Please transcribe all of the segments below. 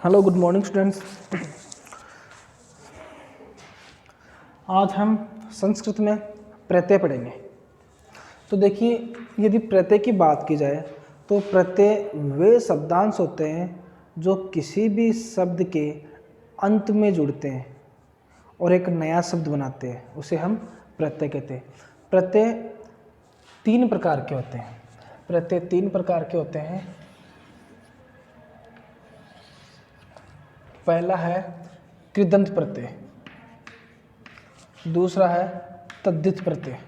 Hello, good morning students. आज हम संस्कृत में प्रत्यय पढ़ेंगे। तो देखिए, यदि प्रत्यय की बात की जाए तो प्रत्यय वे शब्दांश होते हैं जो किसी भी शब्द के अंत में जुड़ते हैं और एक नया शब्द बनाते हैं, उसे हम प्रत्यय कहते हैं। प्रत्यय तीन प्रकार के होते हैं। प्रत्यय तीन प्रकार के होते हैं। पहला है कृदंत प्रत्यय, दूसरा है तद्धित प्रत्यय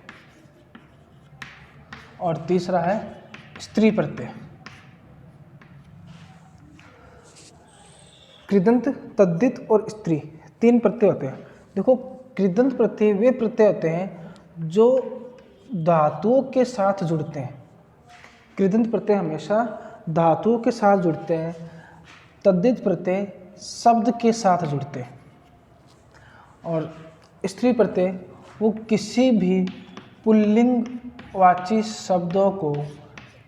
और तीसरा है स्त्री प्रत्यय। कृदंत, तद्धित और स्त्री तीन प्रत्यय होते हैं। देखो, कृदंत प्रत्यय वे प्रत्यय होते हैं जो धातुओं के साथ जुड़ते हैं। कृदंत प्रत्यय हमेशा धातुओं के साथ जुड़ते हैं। तद्धित प्रत्यय शब्द के साथ जुड़ते हैं और स्त्री प्रत्यय वो किसी भी पुल्लिंगवाची शब्दों को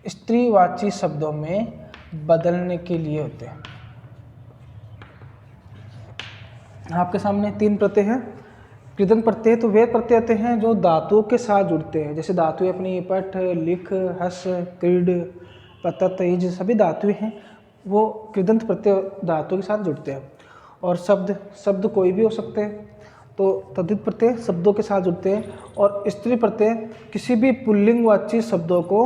स्त्रीवाची शब्दों में बदलने के लिए होते हैं। आपके सामने तीन प्रत्यय हैं। कृदंत प्रत्यय तो वे प्रत्यय होते हैं जो धातुओं के साथ जुड़ते हैं, जैसे धातुएं अपनी पठ, लिख, हस, क्रीड, पतत, इज सभी धातुएं हैं, वो कृदंत प्रत्यय धातुओं के साथ जुड़ते हैं। और शब्द कोई भी हो सकते हैं, तो तद्धित प्रत्यय शब्दों के साथ जुड़ते हैं। और स्त्री प्रत्यय किसी भी पुल्लिंगवाची शब्दों को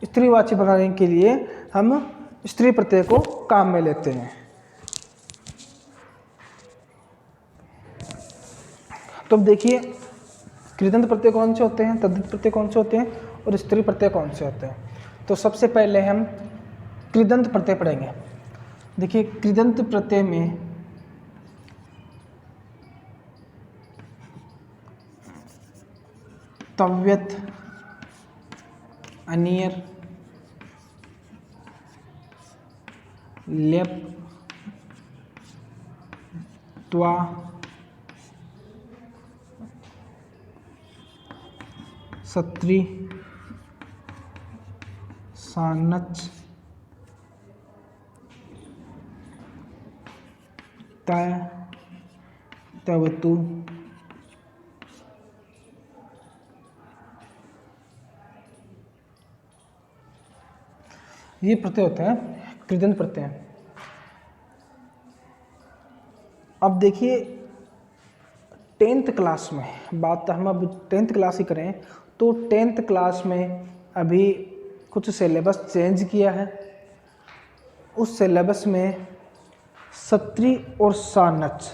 स्त्रीवाची बनाने के लिए हम स्त्री प्रत्यय को काम में लेते हैं। तो अब देखिए, कृदंत प्रत्यय कौन से होते हैं, तद्धित प्रत्यय कौन से होते हैं और स्त्री प्रत्यय कौन से होते हैं। तो सबसे पहले हम कृदंत प्रत्यय पढ़ेंगे। देखिए, कृदंत प्रत्यय में तव्यत, अनियर, लेप, त्वा, सत्री, सानच, तय, तवतु, ये प्रत्यय होते हैं कृदंत प्रत्यय। अब देखिए, 10th क्लास में बात हम अब 10th क्लास ही करें तो 10th क्लास में अभी कुछ सिलेबस चेंज किया है। उस सिलेबस में सत्री और सानच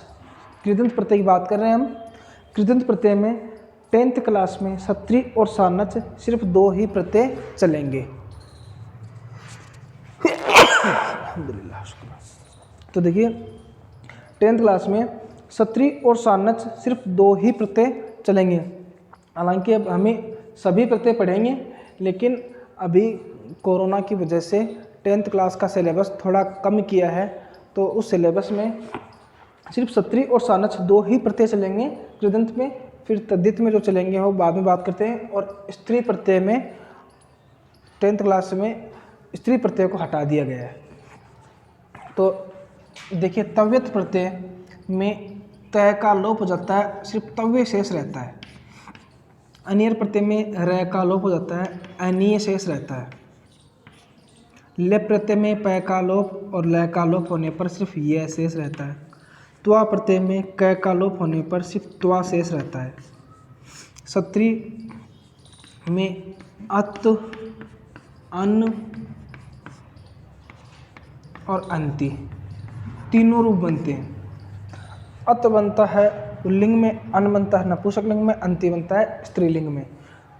कृदंत प्रत्यय की बात कर रहे हैं हम। कृदंत प्रत्यय में 10th क्लास में सत्री और सानच सिर्फ दो ही प्रत्यय चलेंगे। अल्हम्दुलिल्लाह, शुक्र। तो देखिए, 10th क्लास में सत्री और सानच सिर्फ दो ही प्रत्यय चलेंगे। हालांकि अब हमें सभी प्रत्यय पढ़ेंगे, लेकिन अभी कोरोना की वजह से 10th क्लास का सिलेबस थोड़ा कम किया है, तो उस सिलेबस में सिर्फ सत्री और सानच दो ही प्रत्यय चलेंगे कृदंत में। फिर तद्धित में जो चलेंगे वो बाद में बात करते हैं। और स्त्री प्रत्यय में 10th क्लास में स्त्री प्रत्यय को हटा दिया गया है। तो देखिए, तव्यत प्रत्यय में तय का लोप हो जाता है, सिर्फ तव्य शेष रहता है। अनियर प्रत्यय में र का लोप हो जाता है, अनीय शेष रहता है। लेप प्रत्यय में पै का लोप और ल का लोप होने पर सिर्फ यह शेष रहता है। त्वा प्रत्यय में क का लोप होने पर सिर्फ त्वा शेष रहता है। सत्री में अत, अन और अंति तीनों रूप बनते हैं। अत बनता है पुल्लिंग में, अन बनता है नपुंसकलिंग में, अंति बनता है स्त्रीलिंग में।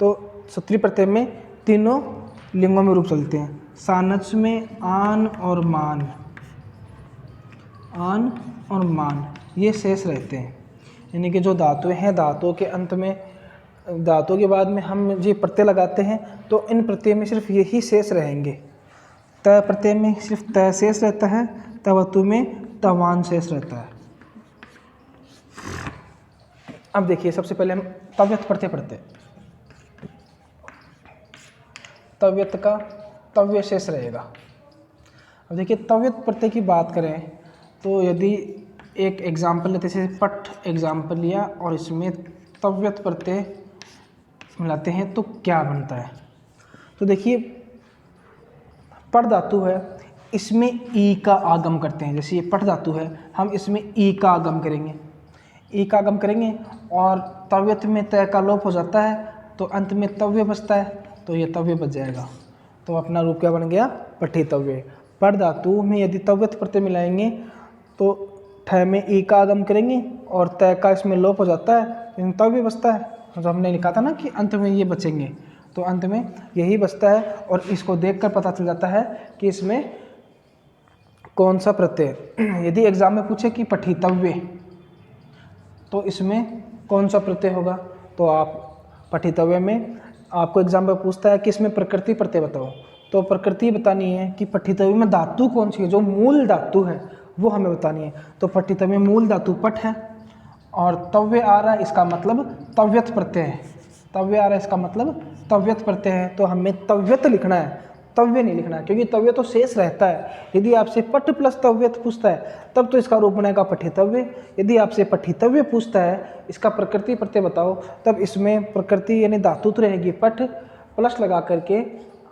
तो सत्री प्रत्यय में तीनों लिंगों में रूप चलते हैं। सानच में आन और मान, आन और मान ये शेष रहते हैं। यानी कि जो धातुएं हैं, धातुओं के अंत में, धातुओं के बाद में हम ये प्रत्यय लगाते हैं, तो इन प्रत्यय में सिर्फ यही शेष रहेंगे। तय प्रत्यय में सिर्फ तय शेष रहता है, तवतु में तवान शेष रहता है। अब देखिए, सबसे पहले हम तव्यत प्रत्यय पढ़ते हैं। तव्यत का तव्य शेष रहेगा। अब देखिए, तव्यत प्रत्यय की बात करें तो यदि एक एग्जाम्पल लेते, जैसे पठ एग्जाम्पल लिया और इसमें तव्यत प्रत्यय मिलाते हैं तो क्या बनता है। तो देखिए पठ धातु है, इसमें ई का आगम करते हैं। जैसे ये पठ धातु है, हम इसमें ई का आगम करेंगे, ई का आगम करेंगे और तव्यत में तय का लोप हो जाता है तो अंत में तव्य बचता है, तो ये तव्य बच जाएगा। तो अपना रूप क्या बन गया, पठितव्य। पठ धातु में यदि तव्यत प्रत्यय मिलाएंगे तो ठ में ई का आगम करेंगे और तय का इसमें लोप हो जाता है, लेकिन तव्य बचता है। जो हमने लिखा था ना कि अंत में ये बचेंगे, तो अंत में यही बचता है। और इसको देखकर पता चल जाता है कि इसमें कौन सा प्रत्यय। यदि एग्जाम में पूछे कि पठितव्य, तो इसमें कौन सा प्रत्यय होगा, तो आप पठितव्य में आपको एग्जाम में पूछता है कि इसमें प्रकृति प्रत्यय बताओ, तो प्रकृति बतानी है कि पठितव्य में धातु कौन सी है, जो मूल धातु है वो हमें बतानी है। तो पठितव्य में मूल धातु पठ है और तव्य आ रहा है, इसका मतलब तव्यत प्रत्यय है। तव्य आ रहा है, इसका मतलब तव्यत प्रत्यय है। तो हमें तव्यत लिखना है, तव्य नहीं लिखना है, क्योंकि तव्य तो शेष रहता है। यदि आपसे पठ प्लस तव्यत पूछता है तब तो इसका रूप बनेगा पठितव्य। यदि आपसे पठितव्य पूछता है इसका प्रकृति प्रत्यय बताओ, तब इसमें प्रकृति यानी धातु तो रहेगी पठ, प्लस लगा करके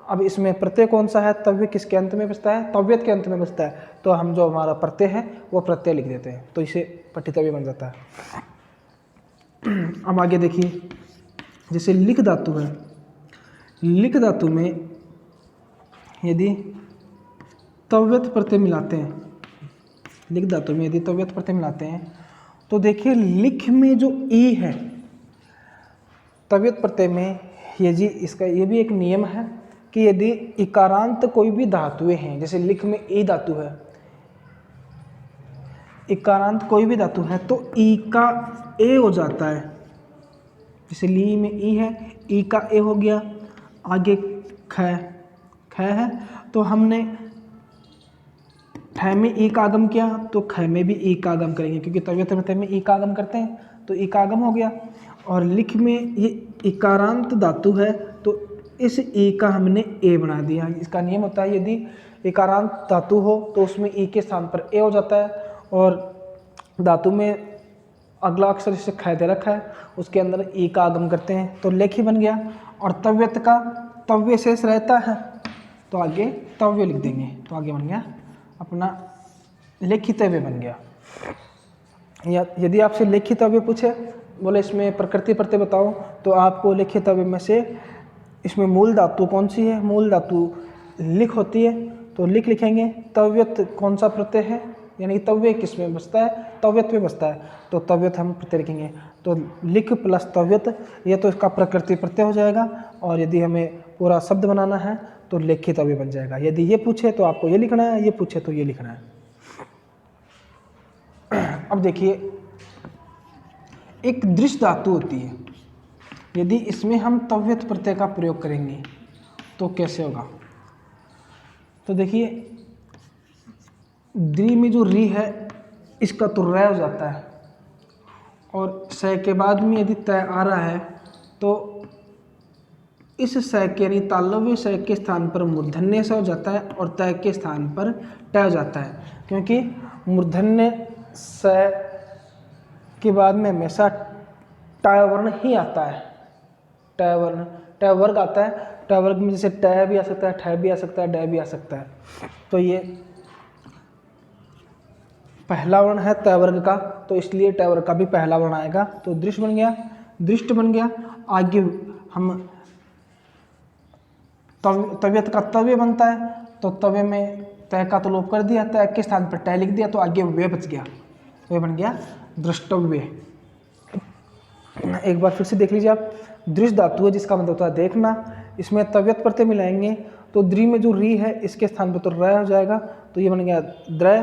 अब इसमें प्रत्यय कौन सा है, तव्य किसके अंत में बचता है, तव्यत के अंत में बचता है। तो हम जो हमारा प्रत्यय है वो प्रत्यय लिख देते हैं, तो इसे पठितव्य बन जाता है। अब आगे देखिए, जैसे लिख धातु है, लिख धातु में यदि तव्यत प्रत्यय मिलाते हैं, लिख धातु में यदि तव्यत प्रत्यय मिलाते हैं तो देखिए लिख में जो ई है तव्यत प्रत्यय में, ये भी एक नियम है कि यदि इकारांत कोई भी धातुएं हैं, जैसे लिख में ई धातु है, इकारांत कोई भी धातु है तो ई का ए हो जाता है। जैसे ली में ई है, ई का ए हो गया। आगे ख है तो हमने ख में ई का आगम किया तो ख में भी ई का आगम करेंगे, क्योंकि तव्यत प्रत्यय में ई का आगम करते हैं तो ई का आगम हो गया। और लिख में ये इकारांत धातु है तो इस ई का हमने ए बना दिया। इसका नियम होता है यदि इकारांत धातु हो तो उसमें ई के स्थान पर ए हो जाता है, और धातु में अगला अक्षर जिसे ख दे रखा है उसके अंदर ई का आगम करते हैं तो लेख ही बन गया। और तव्यत का तव्य शेष रहता है तो आगे तव्य लिख देंगे, तो आगे बन गया अपना लेखितव्य बन गया। या यदि आपसे लेखितव्य पूछे, बोले इसमें प्रकृति प्रत्यय बताओ, तो आपको लेखितव्य में से इसमें मूल धातु कौन सी है, मूल धातु लिख होती है तो लिख लिखेंगे। तव्यत कौन सा प्रत्यय है, यानी तव्य किस में बसता है, तव्यत में बसता है, तो तव्यत हम प्रत्यय लिखेंगे। तो लिख प्लस तव्यत, ये तो इसका प्रकृति प्रत्यय हो जाएगा। और यदि हमें पूरा शब्द बनाना है तो लेखितव्य बन जाएगा। यदि ये पूछे तो आपको ये लिखना है, ये पूछे तो ये लिखना है। अब देखिए एक दृश्य धातु होती है, यदि इसमें हम तव्यत प्रत्यय का प्रयोग करेंगे तो कैसे होगा। तो देखिए द्रि में जो री है इसका तो रै हो जाता है, और स के बाद में यदि तय आ रहा है तो इस स के यानी तालव्य स के स्थान पर मूर्धन्य स हो जाता है और तय के स्थान पर ट हो जाता है, क्योंकि मूर्धन्य स के बाद में हमेशा ट वर्ण ही आता है। ट वर्ण, ट वर्ग आता है। ट वर्ग में जैसे ट भी आ सकता है, ठ भी आ सकता है, ड भी आ सकता है। तो ये पहला वर्ण है त वर्ग का, तो इसलिए ट वर्ग का भी पहला वर्ण आएगा, तो दृश्य बन गया, दृष्ट बन गया। आगे हम तव्यत का तव्य बनता है, तो तव्य में तय का तो लोप कर दिया, तय के स्थान पर ट लिख दिया, तो आगे वे बच गया, तो ये बन गया दृष्टव्य। एक बार फिर से देख लीजिए आप, दृश्य धातु है जिसका मतलब होता है देखना, इसमें तव्यत प्रत्यय मिलाएंगे तो द्रि में जो री है इसके स्थान पर तो र हो जाएगा, तो ये बन गया द्र।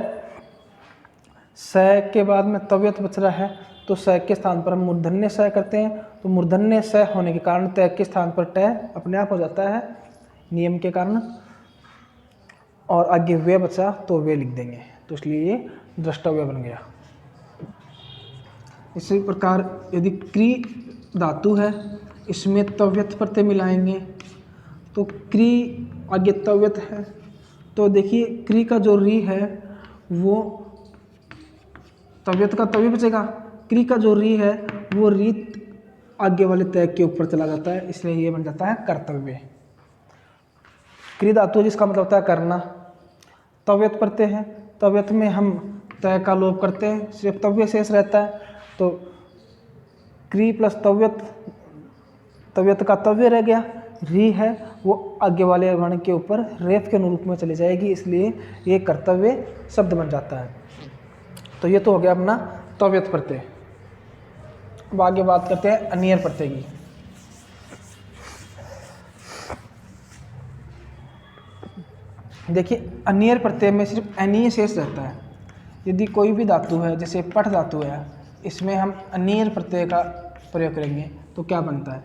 स के बाद में तव्यत बच रहा है तो स के स्थान पर हम मूर्धन्य स करते हैं, तो मूर्धन्य स होने के कारण तय के स्थान पर ट अपने आप हो जाता है नियम के कारण, और आगे वे बचा तो वे लिख देंगे, तो इसलिए ये द्रष्टव्य बन गया। इसी प्रकार यदि क्री धातु है, इसमें तव्यत प्रत्यय मिलाएंगे तो क्री आगे तव्यत है, तो देखिए क्री का जो री है वो तव्यत का तव्य बचेगा। क्री का जो री है वो री आगे वाले तय के ऊपर चला जाता है, इसलिए ये बन जाता है कर्तव्य। क्री धातु जिसका मतलब होता है करना। तव्यत प्रत्यय है, तव्यत में हम तय का लोप करते हैं, सिर्फ तव्य शेष रहता है। तो क्री प्लस तव्यत, तव्यत का तव्य रह गया, री है वो आगे वाले वर्ण के ऊपर रेफ के अनुरूप में चली जाएगी, इसलिए ये कर्तव्य शब्द बन जाता है। तो ये तो हो गया अपना तव्यत प्रत्यय। अब आगे बात करते हैं अनियर प्रत्यय की। देखिए अनियर प्रत्यय में सिर्फ अनीय शेष रहता है। यदि कोई भी धातु है, जैसे पठ धातु है, इसमें हम अनियर प्रत्यय का प्रयोग करेंगे तो क्या बनता है,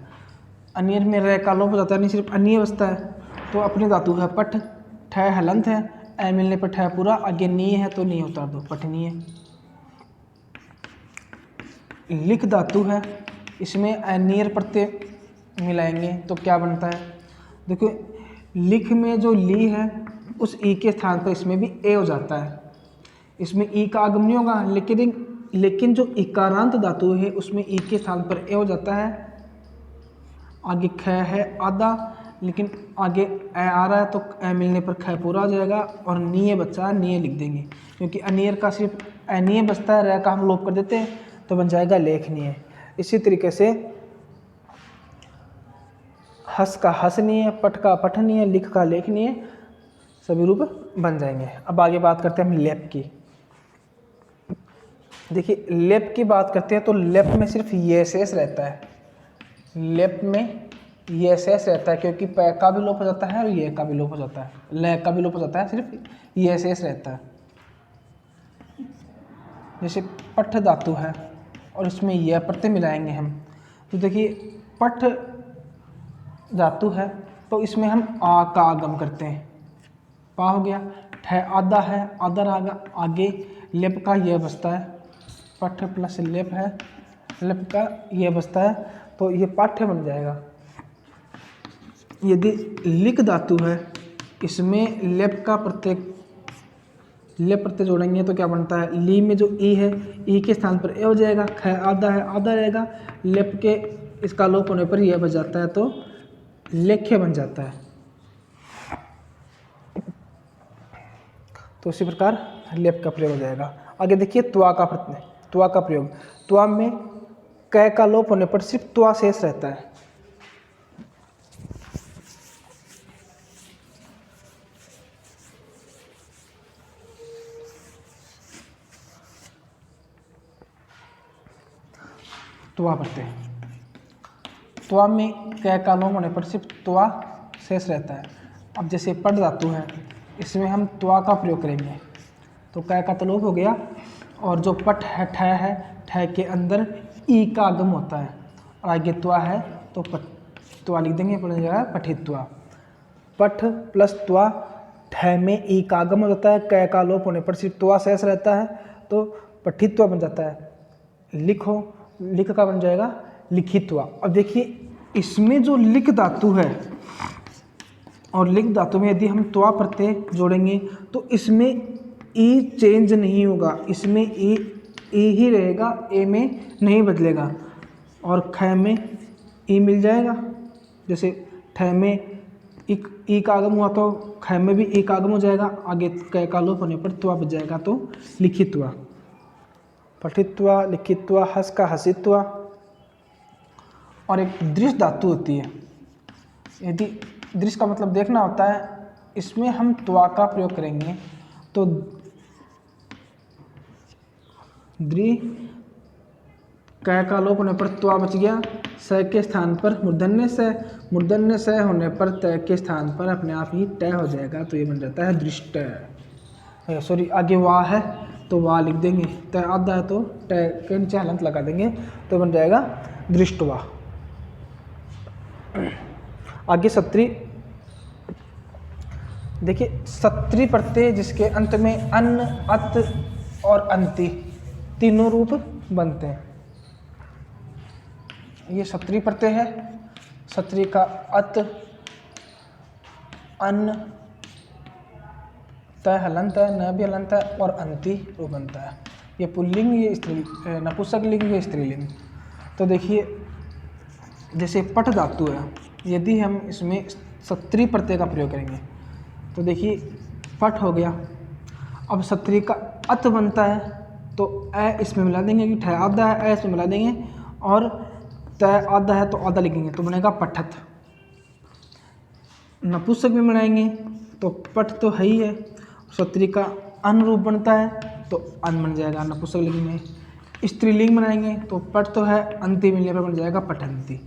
अनियर में रह का लोप हो जाता है, नहीं सिर्फ अनिय बचता है। तो अपनी धातु है पठ, ठ हलंत है, ए मिलने पर ठ पूरा, आगे नीय है तो नीय उतार दो, पठनीय। लिख धातु है, इसमें अनियर प्रत्यय मिलाएंगे तो क्या बनता है, देखो लिख में जो ली है उस ई के स्थान पर इसमें भी ए हो जाता है। इसमें ई का आगम नहीं होगा, लेकिन जो इकारांत धातु है उसमें ई के स्थान पर ए हो जाता है। आगे ख है आधा, लेकिन आगे ए आ रहा है तो ए मिलने पर ख पूरा हो जाएगा, और नीय बच्चा नीय लिख देंगे, क्योंकि अनियर का सिर्फ अनिय बचता है, रह का हम लोप कर देते हैं तो बन जाएगा लेखनीय। इसी तरीके से हस का हसनीय, पठ का पठनीय, लिख का लेखनीय, सभी रूप बन जाएंगे। अब आगे बात करते हैं हम लेप की। देखिए लेप की बात करते हैं तो लेप में सिर्फ ये शेष रहता है, लेप में ये शेष रहता है, क्योंकि प का भी लोप हो जाता है और ये का भी लोप हो जाता है, ल का भी लोप हो जाता है, सिर्फ ये शेष रहता है। जैसे पठ धातु है और इसमें यह प्रत्यय मिलाएंगे हम, तो देखिए पठ धातु है तो इसमें हम आ का आगम करते हैं, पा हो गया, ठ आधा है, आधा आगा, आगे लेप का यह बचता है, पठ प्लस लेप है, लेप का यह बचता है, तो ये पाठ्य बन जाएगा। यदि लिख धातु है, इसमें लेप का प्रत्यय, लेप प्रत्यय जोड़ेंगे तो क्या बनता है, ली में जो ई है ई के स्थान पर ए हो जाएगा, ख आधा है आधा रहेगा, लेप के इसका लोप होने पर यह बच जाता है तो लेख्य बन जाता है। तो इसी प्रकार लेप का प्रयोग हो जाएगा। आगे देखिए त्वा का प्रत्यय, त्वा का प्रयोग। त्वा में क का लोप होने पर सिर्फ त्वा शेष रहता है। त्वा प्रत्यय, त्वा में क का लोप होने पर सिर्फ त्वा शेष रहता है। अब जैसे पठ धातु है, इसमें हम त्वा का प्रयोग करेंगे तो क का तो लोप हो गया, और जो पठ है ठ है, ठ के अंदर ई का आगम होता है, और आगे त्वा है तो त्वा लिख देंगे, पड़ जाएगा पठित्वा। पठ प्लस त्वा, ठ में ई का आगम हो जाता है, क का लोप होने पर सिर्फ त्वा शेष रहता है तो पठित्वा बन जाता है। लिखो, लिख का बन जाएगा लिखित्वा। अब देखिए इसमें जो लिख धातु है और लिख धातु में यदि हम त्वा प्रत्यय जोड़ेंगे तो इसमें ई चेंज नहीं होगा, इसमें ई ही रहेगा, ए में नहीं बदलेगा, और ख में ई मिल जाएगा। जैसे ठ में ई का आगम हुआ तो ख में भी ई का आगम हो जाएगा, आगे क का लोप होने पर त्वा बच जाएगा तो लिखित्वा। पठित्वा, लिखित्वा, हस का हसित्वा। और एक दृश्य धातु होती है, यदि दृश्य का मतलब देखना होता है, इसमें हम त्वा का प्रयोग करेंगे तो द्रि, क का लोप होने पर त्वा बच गया, स के स्थान पर मूर्धन्य स, मूर्धन्य स होने पर त के स्थान पर अपने आप ही ट हो जाएगा, तो ये बन जाता है दृष्ट। सॉरी आगे वाह है तो वाह लिख देंगे, त आधा है तो ट के नीचे हलंत लगा देंगे तो बन जाएगा दृष्टवा। आगे सत्री। देखिए सत्री प्रत्यय जिसके अंत में अन, अत और अंति तीनों रूप बनते हैं, ये सत्री प्रत्यय है। सत्री का अत, अन, त हलंत है, न भी हलंत है, और अंति रूप बनता है। ये पुल्लिंग, ये नपुंसकलिंग, ये स्त्रीलिंग। तो देखिए जैसे पठ धातु है, यदि हम इसमें सत्री प्रत्यय का प्रयोग करेंगे तो देखिए पठ हो गया। अब सत्री का अत बनता है तो ए इसमें मिला देंगे कि ठह आधा है, ए इसमें मिला देंगे और तय आधा है तो आधा लिखेंगे तो बनेगा पठत। नपुंसक में बनाएंगे तो पठ तो है ही है, सत्री का अन रूप बनता है तो अन बन जाएगा नपुंसक लिंग में। स्त्रीलिंग बनाएंगे तो पठ तो है, अंति मिलने पर बन जाएगा पठंती।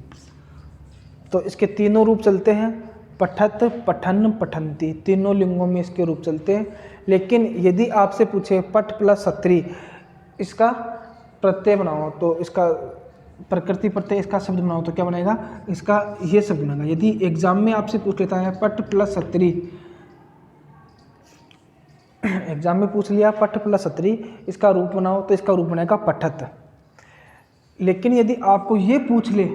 तो इसके तीनों रूप चलते हैं, पठत, पठन, पठंती, तीनों लिंगों में इसके रूप चलते हैं। लेकिन यदि आपसे पूछे पठ प्लस सत्री इसका प्रत्यय बनाओ तो इसका प्रकृति प्रत्यय इसका शब्द बनाओ तो क्या बनेगा, इसका ये शब्द बनेगा। यदि एग्जाम में आपसे पूछ लेता है पठ प्लस सत्री, एग्जाम में पूछ लिया पठ प्लस सत्री इसका रूप बनाओ तो इसका रूप बनेगा पठत। लेकिन यदि आपको ये पूछ ले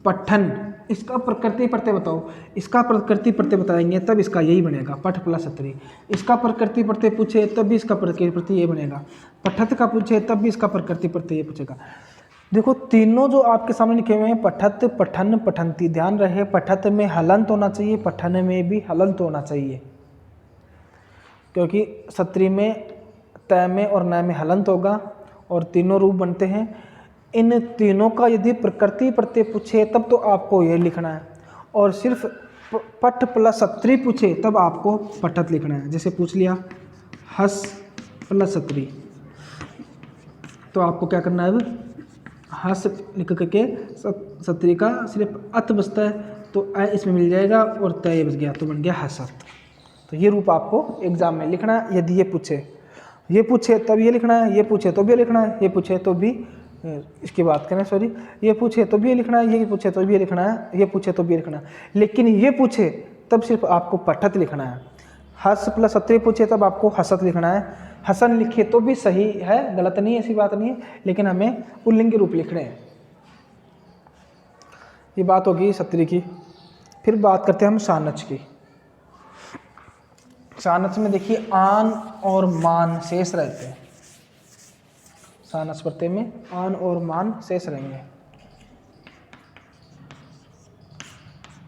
पठन इसका प्रकृति प्रत्यय बताओ, इसका प्रकृति प्रत्यय बताएंगे तब इसका यही बनेगा पठ प्लस सत्री। इसका प्रकृति प्रत्यय पूछे तब भी इसका प्रकृति प्रत्यय ये बनेगा। पठत का पूछे तब भी इसका प्रकृति प्रत्यय ये पूछेगा। देखो तीनों जो आपके सामने लिखे हुए हैं पठत, पठन, पठंती, ध्यान रहे पठत में हलंत होना चाहिए, पठन में भी हलंत होना चाहिए, क्योंकि सत्री में तय में और नय में हलंत होगा और तीनों रूप बनते हैं। इन तीनों का यदि प्रकृति प्रत्यय पूछे तब तो आपको ये लिखना है, और सिर्फ पठ प्लस सत्री पूछे तब आपको पठत लिखना है। जैसे पूछ लिया हस प्लस सत्री तो आपको क्या करना है, अब हस लिख करके सत्री का सिर्फ अत बचता है तो अ इसमें मिल जाएगा और तय बच गया तो बन गया हसत। तो ये रूप आपको एग्जाम में लिखना है। यदि ये पूछे तब ये लिखना है, ये पूछे तो भी ये लिखना है, ये पूछे तो भी इसकी बात करें सॉरी, ये पूछे तो भी ये लिखना है, ये पूछे तो भी ये लिखना है, ये पूछे तो भी ये लिखना है। लेकिन ये पूछे तब सिर्फ आपको पठत लिखना है। हस प्लस सत्री पूछे तब आपको हसत लिखना है। हसन लिखे तो भी सही है, गलत नहीं है, ऐसी बात नहीं है, लेकिन हमें पुल्लिंग के रूप लिखने हैं। ये बात होगी सत्री की। फिर बात करते हैं हम सानच की। सानच में देखिए आन और मान शेष रहते हैं। सानच प्रत्यय में आन और मान शेष रहेंगे।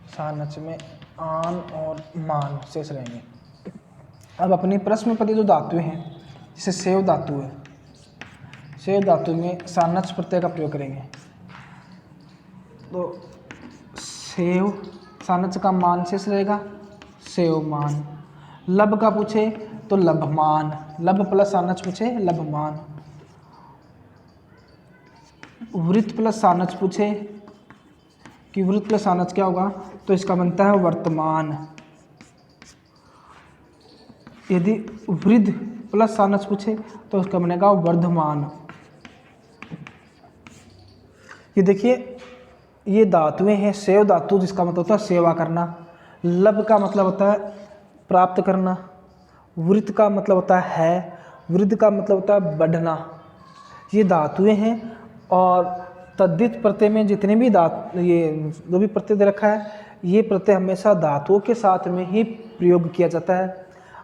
सानच में आन और मान शेष रहेंगे। अब अपनी प्रश्न पदी जो धातुएं हैं, जैसे सेव धातु है, सेव धातु में सानच प्रत्यय का प्रयोग करेंगे तो सेव, सानच का मान शेष रहेगा, सेवमान। लब का पूछे तो लभमान, लब प्लस सानच पूछे लभमान। वृत्त प्लस सानच पूछे कि वृत्त प्लस सानच क्या होगा तो इसका बनता है वर्तमान। यदि वृद्ध प्लस सानच पूछे तो उसका बनेगा वर्धमान। ये देखिए ये धातुएं हैं, सेव धातु जिसका मतलब होता है सेवा करना, लब का मतलब होता है प्राप्त करना, वृत्त का मतलब होता है, वृद्ध का मतलब होता है बढ़ना। ये धातुएं हैं और तद्धित प्रत्यय में जितने भी ये जो भी प्रत्यय दे रखा है ये प्रत्यय हमेशा धातुओं के साथ में ही प्रयोग किया जाता है।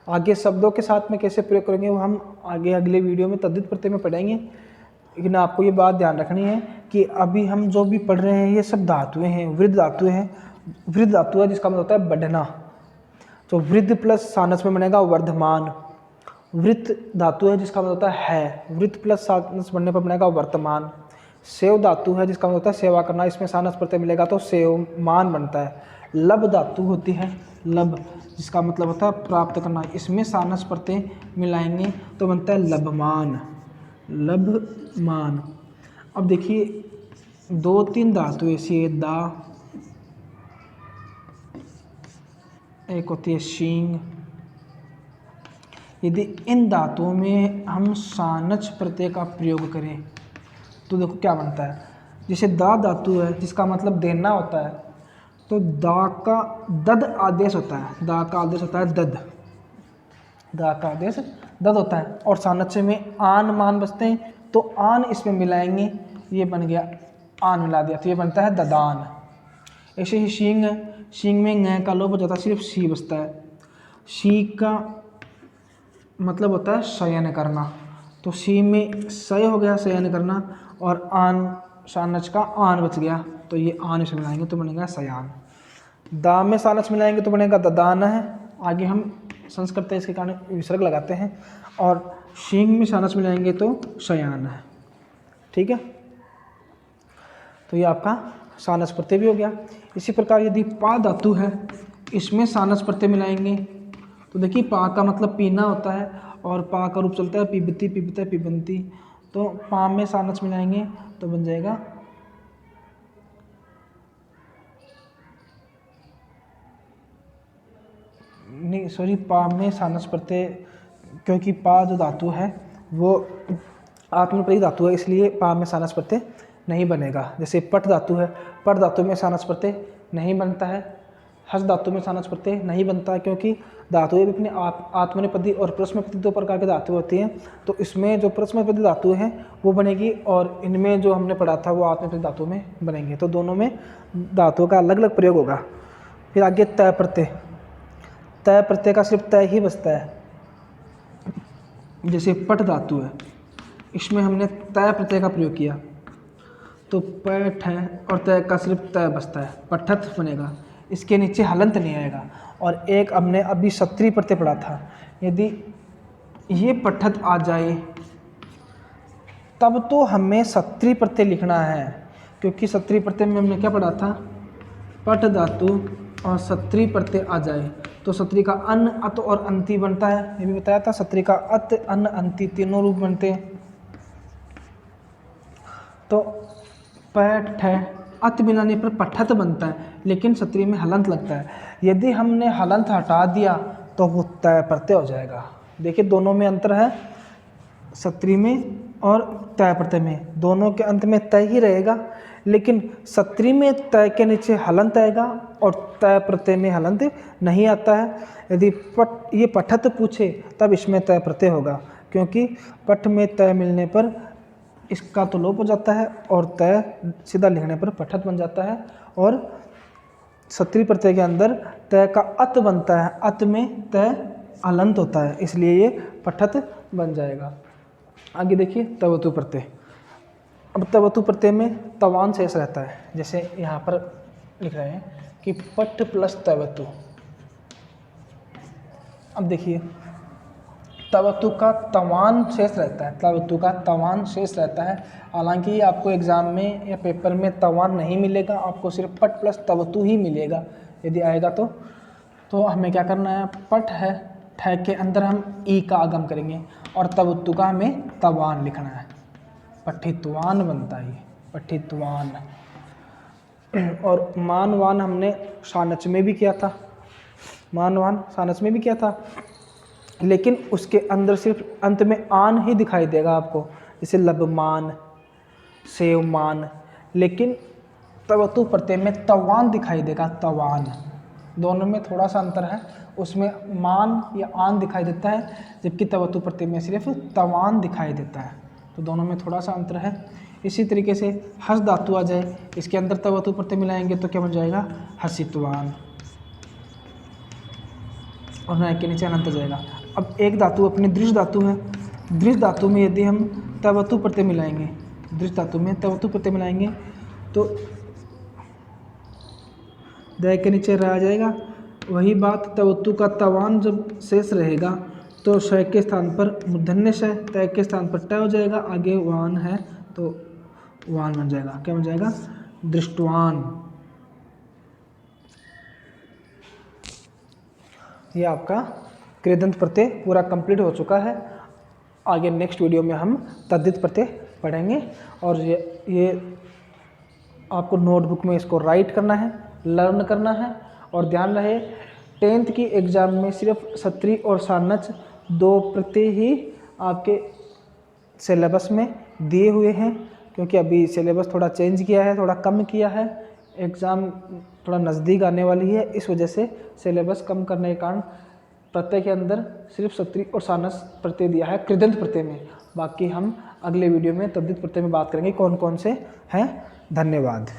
आगे शब्दों के साथ में कैसे प्रयोग करेंगे वो हम आगे अगले वीडियो में तद्धित प्रत्यय में पढ़ेंगे। लेकिन आपको ये बात ध्यान रखनी है कि अभी हम जो भी पढ़ रहे हैं ये सब धातुएं हैं, वृद्ध धातुएं हैं। वृद्ध धातु है जिसका मतलब होता है बढ़ना, तो वृद्ध प्लस सानस में बनेगा वर्धमान। वृत्त धातु है जिसका मतलब होता है, वृत्त प्लस सानस बनने पर बनेगा वर्तमान। सेव धातु है जिसका मतलब होता है सेवा करना, इसमें सानस प्रत्यय मिलेगा तो सेवमान बनता है। लब धातु होती है, लब जिसका मतलब होता है प्राप्त करना, इसमें सानस प्रत्यय मिलाएंगे तो बनता है लभमान, लभमान। अब देखिए दो तीन धातु ऐसी है, दा, एक होती है शींग। यदि इन धातुओं में हम सानच प्रत्यय का प्रयोग करें तो देखो क्या बनता है। जैसे दा धातु है जिसका मतलब देना होता है तो दा का दद आदेश होता है, दा का आदेश होता है दद, दा का आदेश दद होता है। और सानच में आन मान बचते हैं तो आन इसमें मिलाएंगे, ये बन गया आन मिला दिया तो ये बनता है ददान। ऐसे ही शींग है, शींग में ng का लोप हो जाता है, सिर्फ शी बचता है। शी का मतलब होता है शयन करना, तो सी में सय हो गया, शयन करना, और आन सानच का आन बच गया, तो ये आन से मिलाएंगे तो बनेगा सयान। दा में सानच मिलाएंगे तो बनेगा ददान है। आगे हम संस्कृत है इसके कारण विसर्ग लगाते हैं, और शींग में सानच मिलाएंगे तो शयान है। ठीक है, तो ये आपका सानस प्रत्यय भी हो गया। इसी प्रकार यदि पा धातु है, इसमें सानस प्रत्यय मिलाएंगे तो देखिए पा का मतलब पीना होता है, और पा का रूप चलता है पिबती, पिबता, पिबंती। तो पा में सानस मिलाएंगे तो बन जाएगा नहीं सॉरी, पा में सानस प्रत्यय, क्योंकि पा जो धातु है वो आत्मनेपदी धातु है, इसलिए पा में सानस प्रत्यय नहीं बनेगा। जैसे पट धातु है, पट धातु में सानस प्रत्यय नहीं बनता है, हस धातु में सानस प्रत्यय नहीं बनता है, क्योंकि धातुएं भी अपने आत्मनेपदी और परस्मैपदी दो प्रकार की धातु होती हैं। तो इसमें जो परस्मैपदी धातु है वो बनेगी, और इनमें जो हमने पढ़ा था वो आत्मनेपदी धातु में बनेंगे। तो दोनों में धातुओं का अलग अलग प्रयोग होगा। फिर आगे तय प्रत्यय, तय प्रत्यय का सिर्फ तय ही बचता है। जैसे पट धातु है, इसमें हमने तय प्रत्यय का प्रयोग किया तो पैठ है, और तय का सिर्फ तय बचता है, पठत बनेगा, इसके नीचे हलंत नहीं आएगा। और एक हमने अभी सत्री प्रत्यय पढ़ा था, यदि ये पठत आ जाए तब तो हमें सत्री प्रत्यय लिखना है, क्योंकि सत्री प्रत्यय में हमने क्या पढ़ा था, पट धातु और सत्री प्रत्यय आ जाए तो सत्री का अन, अत और अंति बनता है। ये भी बताया था, सत्री का अत, अन, अंति तीनों रूप बनते हैं। तो पैठ है, अत मिलाने पर पठत बनता है, लेकिन सत्री में हलंत लगता है। यदि हमने हलंत हटा दिया तो वो तय प्रत्यय हो जाएगा। देखिए दोनों में अंतर है, सत्री में और तय प्रत्यय में, दोनों के अंत में तय ही रहेगा, लेकिन सत्री में तय के नीचे हलंत आएगा और तय प्रत्यय में हलंत नहीं आता है। यदि ये पठत पूछे तब इसमें तय प्रत्यय होगा, क्योंकि पठ में तय मिलने पर इसका तो लोप हो जाता है और तय सीधा लिखने पर पठत बन जाता है। और सत्री प्रत्यय के अंदर तय का अत बनता है, अत में तय हलंत होता है, इसलिए ये पठत बन जाएगा। आगे देखिए तवतु प्रत्यय। अब तवतु प्रत्यय में तवान शेष रहता है, जैसे यहाँ पर लिख रहे हैं कि पट प्लस तवतु। अब देखिए तवतु का तवान शेष रहता है, तवतु का तवान शेष रहता है। हालांकि आपको एग्जाम में या पेपर में तवान नहीं मिलेगा, आपको सिर्फ पट प्लस तवतु ही मिलेगा। यदि आएगा तो हमें क्या करना है, पट है, ठ के अंदर हम ई का आगम करेंगे और तवतु का हमें तवान लिखना है, पठितवान बनता है, पठितवान। और मानवान हमने सानच में भी किया था, मानवान सानच में भी किया था, लेकिन उसके अंदर सिर्फ अंत में आन ही दिखाई देगा आपको, जैसे लबमान, सेवमान। लेकिन तवतु प्रत्यय में तवान दिखाई देगा, तवान। दोनों में थोड़ा सा अंतर है, उसमें मान या आन दिखाई देता है, जबकि तवतु प्रत्यय में सिर्फ तवान दिखाई देता है। तो दोनों में थोड़ा सा अंतर है। इसी तरीके से हस धातु आ जाए, इसके अंदर तवतु प्रत्यय मिलाएंगे तो क्या बन जाएगा, हसितवान, और न के नीचे अनंत आ जाएगा। अब एक धातु अपनी दृश्य धातु है, दृश्य धातु में यदि हम तवतु प्रत्यय मिलाएंगे, दृश्य धातु में तवतु प्रत्यय मिलाएंगे तो दय के नीचे रह जाएगा। वही बात तवतु का तवान जब शेष रहेगा तो श के स्थान पर मूर्धन्य श, तय के स्थान पर ट हो जाएगा, आगे वान है तो वान बन जाएगा। क्या बन जाएगा, दृष्टवान। ये आपका कृदंत प्रत्यय पूरा कंप्लीट हो चुका है। आगे नेक्स्ट वीडियो में हम तद्धित प्रत्यय पढ़ेंगे, और ये आपको नोटबुक में इसको राइट करना है, लर्न करना है। और ध्यान रहे 10th की एग्ज़ाम में सिर्फ सत्री और सानच 2 प्रत्यय ही आपके सिलेबस में दिए हुए हैं, क्योंकि अभी सिलेबस थोड़ा चेंज किया है, थोड़ा कम किया है, एग्ज़ाम थोड़ा नज़दीक आने वाली है, इस वजह से सिलेबस कम करने के कारण प्रत्यय के अंदर सिर्फ सत्री और सानस प्रत्यय दिया है कृदंत प्रत्यय में। बाकी हम अगले वीडियो में तद्धित प्रत्यय में बात करेंगे कौन कौन से हैं। धन्यवाद।